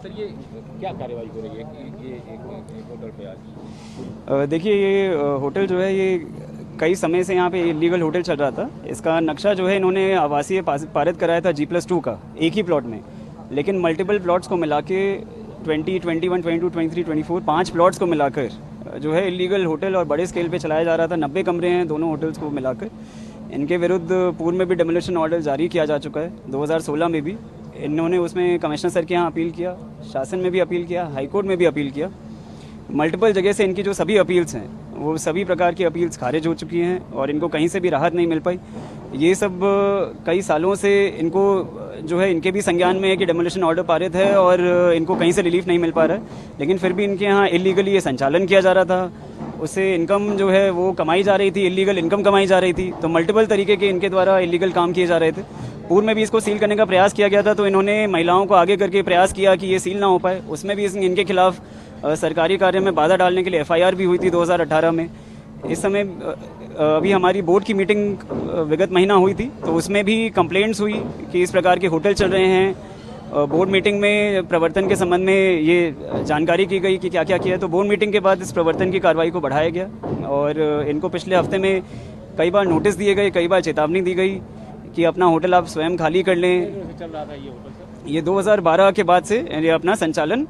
Sir ये क्या कार्रवाई हो रही है कि ये एक होटल पे आज? देखिए ये होटल जो है ये कई समय से यहाँ पे इलीगल होटल चल रहा था। इसका नक्शा जो है इन्होंने आवासीय पारित कराया था G+2 का एक ही प्लॉट में, लेकिन मल्टीपल प्लॉट्स को मिला के 20, 21, 22, 23, 24 5 प्लॉट्स को मिलाकर जो है इलीगल होटल और बड़े स्केल पे चलाया जा रहा था। 90 कमरे हैं दोनों होटल्स को मिलाकर। इनके विरुद्ध पूर्व में भी डेमोलिशन ऑर्डर जारी किया जा चुका है, 2016 में भी। इन्होंने उसमें कमिश्नर सर के यहाँ अपील किया, शासन में भी अपील किया, हाई कोर्ट में भी अपील किया। मल्टीपल जगह से इनकी जो सभी अपील्स हैं वो सभी प्रकार की अपील्स खारिज हो चुकी हैं और इनको कहीं से भी राहत नहीं मिल पाई। ये सब कई सालों से इनको जो है इनके भी संज्ञान में है कि डेमोलिशन ऑर्डर पारित है और इनको कहीं से रिलीफ नहीं मिल पा रहा है, लेकिन फिर भी इनके यहाँ इलीगली ये संचालन किया जा रहा था। उससे इनकम जो है वो कमाई जा रही थी, इलीगल इनकम कमाई जा रही थी। तो मल्टीपल तरीके के इनके द्वारा इलीगल काम किए जा रहे थे। पूर्व में भी इसको सील करने का प्रयास किया गया था, तो इन्होंने महिलाओं को आगे करके प्रयास किया कि ये सील ना हो पाए। उसमें भी इनके खिलाफ सरकारी कार्य में बाधा डालने के लिए FIR भी हुई थी 2018 में। इस समय अभी हमारी बोर्ड की मीटिंग विगत महीना हुई थी, तो उसमें भी कंप्लेंट्स हुई कि इस प्रकार के होटल चल रहे हैं। बोर्ड मीटिंग में प्रवर्तन के संबंध में ये जानकारी की गई कि क्या क्या किया है। तो बोर्ड मीटिंग के बाद इस प्रवर्तन की कार्रवाई को बढ़ाया गया और इनको पिछले हफ्ते में कई बार नोटिस दिए गए, कई बार चेतावनी दी गई कि अपना होटल आप स्वयं खाली कर लें। चल रहा था ये होटल सर? ये 2012 के बाद से ये अपना संचालन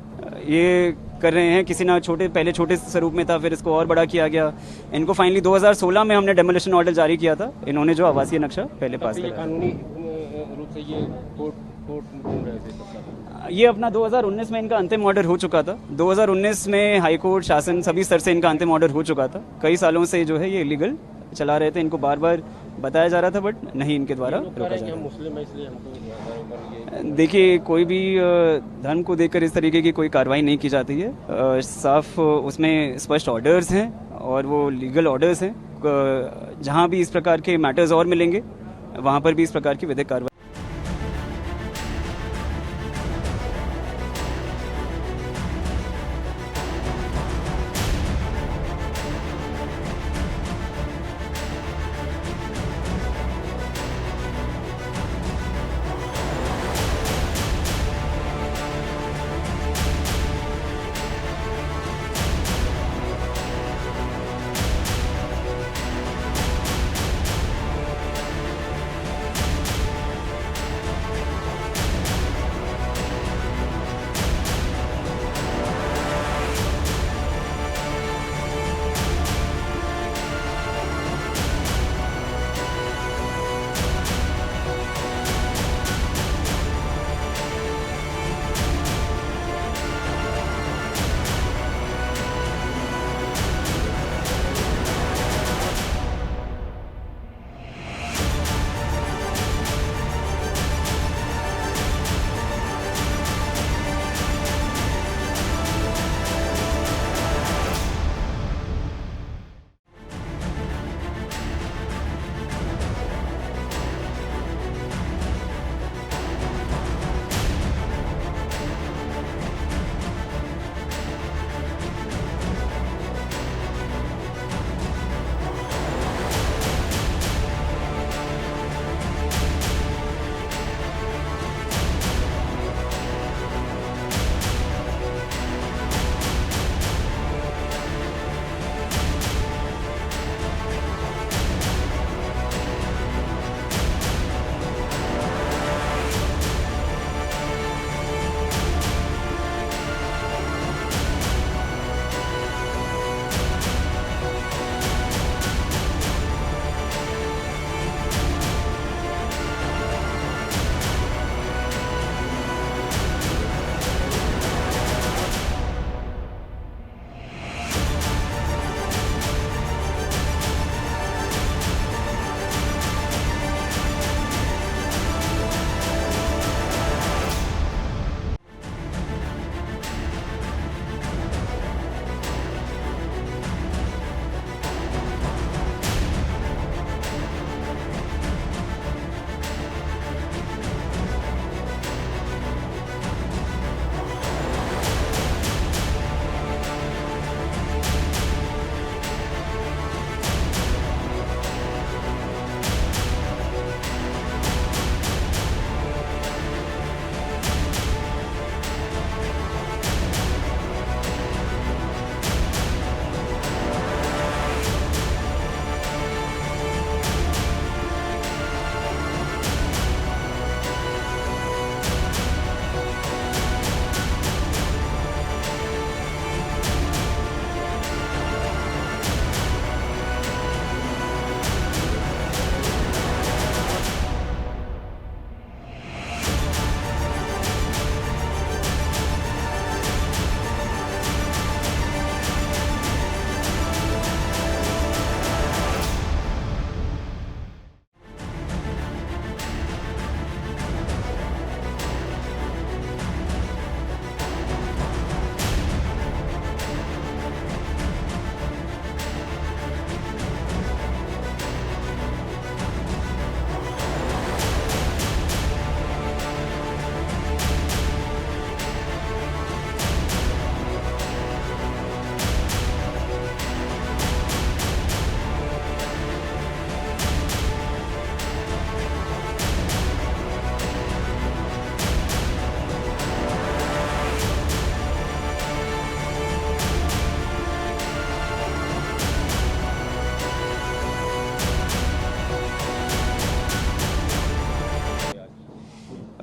ये कर रहे हैं। किसी ना पहले छोटे स्वरूप में था, फिर इसको और बड़ा किया गया। इनको फाइनली 2016 में हमने डेमोलिशन ऑर्डर जारी किया था, इन्होंने जो आवासीय नक्शा पहले पास ये किया। कानूनी रूप से ये कोर्ट घूम रहे थे सब? ये अपना 2019 में इनका अंतिम ऑर्डर हो चुका था। 2019 में हाई कोर्ट, शासन, सभी स्तर से इनका अंतिम ऑर्डर हो चुका था। कई सालों से जो है ये इलीगल चला रहे थे। इनको बार बार बताया जा रहा था, बट नहीं इनके द्वारा रोका जा रहा। मुस्लिम है इसलिए हमको देखिए कोई भी धर्म को देखकर इस तरीके की कोई कार्रवाई नहीं की जाती है। साफ उसमें स्पष्ट ऑर्डर्स हैं और वो लीगल ऑर्डर्स हैं। जहाँ भी इस प्रकार के मैटर्स और मिलेंगे वहाँ पर भी इस प्रकार की विधिक कार्रवाई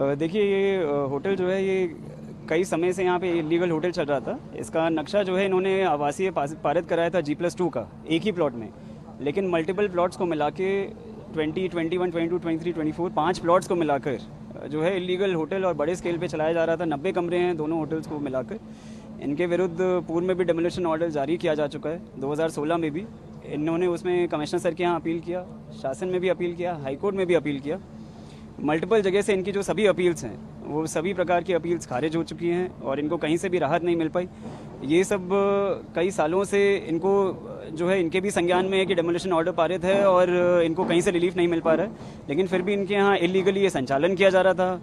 देखिए ये होटल जो है ये कई समय से यहाँ पे इलीगल होटल चल रहा था। इसका नक्शा जो है इन्होंने आवासीय पारित कराया था G+2 का एक ही प्लॉट में, लेकिन मल्टीपल प्लॉट्स को मिला के 20, 21, 22, 23, 24 5 प्लॉट्स को मिलाकर जो है इलीगल होटल और बड़े स्केल पे चलाया जा रहा था। 90 कमरे हैं दोनों होटल्स को मिलाकर। इनके विरुद्ध पूर्व में भी डेमोलिशन ऑर्डर जारी किया जा चुका है, 2016 में भी। इन्होंने उसमें कमिश्नर सर के यहाँ अपील किया, शासन में भी अपील किया, हाईकोर्ट में भी अपील किया। मल्टीपल जगह से इनकी जो सभी अपील्स हैं वो सभी प्रकार की अपील्स खारिज हो चुकी हैं और इनको कहीं से भी राहत नहीं मिल पाई। ये सब कई सालों से इनको जो है इनके भी संज्ञान में है कि डेमोलिशन ऑर्डर पारित है और इनको कहीं से रिलीफ नहीं मिल पा रहा है, लेकिन फिर भी इनके यहाँ इलीगली ये संचालन किया जा रहा था।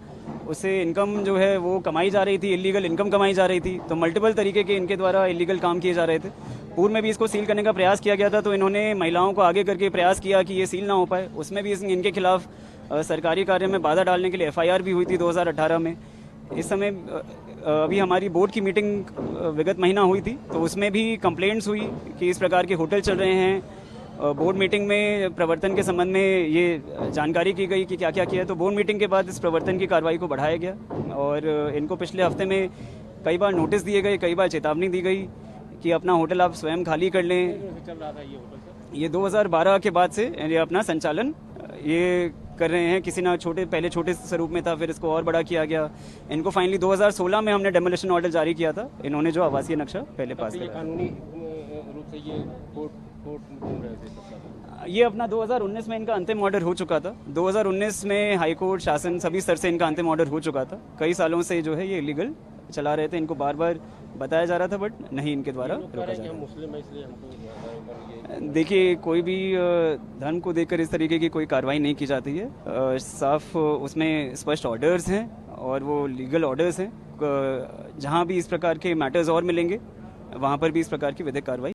उससे इनकम जो है वो कमाई जा रही थी, इलीगल इनकम कमाई जा रही थी। तो मल्टीपल तरीके के इनके द्वारा इलीगल काम किए जा रहे थे। पूर्व में भी इसको सील करने का प्रयास किया गया था, तो इन्होंने महिलाओं को आगे करके प्रयास किया कि ये सील ना हो पाए। उसमें भी इनके खिलाफ सरकारी कार्य में बाधा डालने के लिए FIR भी हुई थी 2018 में। इस समय अभी हमारी बोर्ड की मीटिंग विगत महीना हुई थी, तो उसमें भी कंप्लेंट्स हुई कि इस प्रकार के होटल चल रहे हैं। बोर्ड मीटिंग में प्रवर्तन के संबंध में ये जानकारी की गई कि क्या क्या किया। तो बोर्ड मीटिंग के बाद इस प्रवर्तन की कार्रवाई को बढ़ाया गया और इनको पिछले हफ्ते में कई बार नोटिस दिए गए, कई बार चेतावनी दी गई कि अपना होटल आप स्वयं खाली कर लें। चल रहा था ये होटल सर? ये 2012 के बाद से ये अपना संचालन ये कर रहे हैं। किसी ना पहले छोटे स्वरूप में था, फिर इसको और बड़ा किया गया। इनको फाइनली 2016 में हमने डेमोलिशन ऑर्डर जारी किया था। इन्होंने जो आवासीय नक्शा पहले पास ये किया, कानूनी रूप से ये कोर्ट घूम रहे थे सब। ये अपना 2019 में इनका अंतिम ऑर्डर हो चुका था। 2019 में हाईकोर्ट, शासन सभी स्तर से इनका अंतिम ऑर्डर हो चुका था। कई सालों से जो है ये इलीगल चला रहे थे। इनको बार बार बताया जा रहा था, बट नहीं इनके द्वारा रोका जा रहा। हम मुस्लिम है इसलिए हमको देखिए कोई भी धर्म को देखकर इस तरीके की कोई कार्रवाई नहीं की जाती है। साफ उसमें स्पष्ट ऑर्डर्स हैं और वो लीगल ऑर्डर्स हैं। जहाँ भी इस प्रकार के मैटर्स और मिलेंगे वहाँ पर भी इस प्रकार की विधिक कार्रवाई